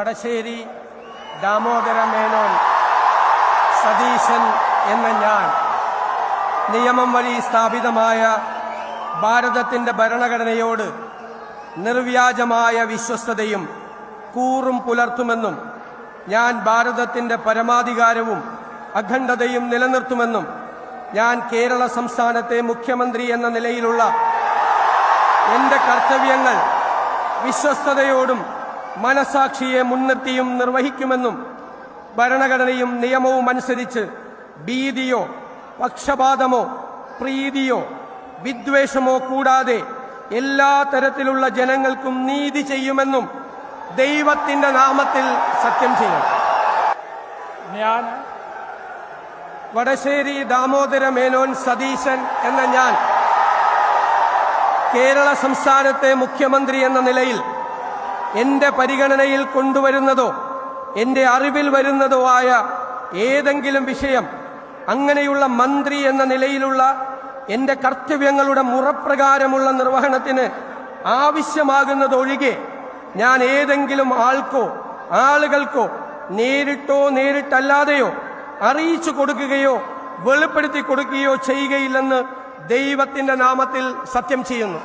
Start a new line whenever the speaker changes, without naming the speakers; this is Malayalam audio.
വടശ്ശേരി ദാമോദര മേനോൻ സതീശൻ എന്ന ഞാൻ നിയമം വഴി സ്ഥാപിതമായ ഭാരതത്തിന്റെ ഭരണഘടനയോട് നിർവ്യാജമായ വിശ്വസ്തതയും കൂറും പുലർത്തുമെന്നും ഞാൻ ഭാരതത്തിന്റെ പരമാധികാരവും അഖണ്ഡതയും നിലനിർത്തുമെന്നും ഞാൻ കേരള സംസ്ഥാനത്തെ മുഖ്യമന്ത്രി എന്ന നിലയിലുള്ള എന്റെ കർത്തവ്യങ്ങൾ വിശ്വസ്തയോടും മനസാക്ഷിയെ മുൻനിർത്തിയും നിർവഹിക്കുമെന്നും ഭരണഘടനയും നിയമവും അനുസരിച്ച് ഭീതിയോ പക്ഷപാതമോ പ്രീതിയോ വിദ്വേഷമോ കൂടാതെ എല്ലാ തരത്തിലുള്ള ജനങ്ങൾക്കും നീതി ചെയ്യുമെന്നും ദൈവത്തിന്റെ നാമത്തിൽ സത്യം ചെയ്യും.
ഞാൻ
വടശ്ശേരി ദാമോദര മേനോൻ സതീശൻ എന്ന ഞാൻ കേരള സംസ്ഥാനത്തെ മുഖ്യമന്ത്രി എന്ന നിലയിൽ എന്റെ പരിഗണനയിൽ കൊണ്ടുവരുന്നതോ എന്റെ അറിവിൽ വരുന്നതോ ആയ ഏതെങ്കിലും വിഷയം അങ്ങനെയുള്ള മന്ത്രി എന്ന നിലയിലുള്ള എന്റെ കർത്തവ്യങ്ങളുടെ മുറപ്രകാരമുള്ള നിർവഹണത്തിന് ആവശ്യമാകുന്നതൊഴികെ ഞാൻ ഏതെങ്കിലും ആൾക്കോ ആളുകൾക്കോ നേരിട്ടോ നേരിട്ടല്ലാതെയോ അറിയിച്ചു കൊടുക്കുകയോ വെളിപ്പെടുത്തി കൊടുക്കുകയോ ചെയ്യുകയില്ലെന്ന് ദൈവത്തിന്റെ നാമത്തിൽ സത്യം ചെയ്യുന്നു.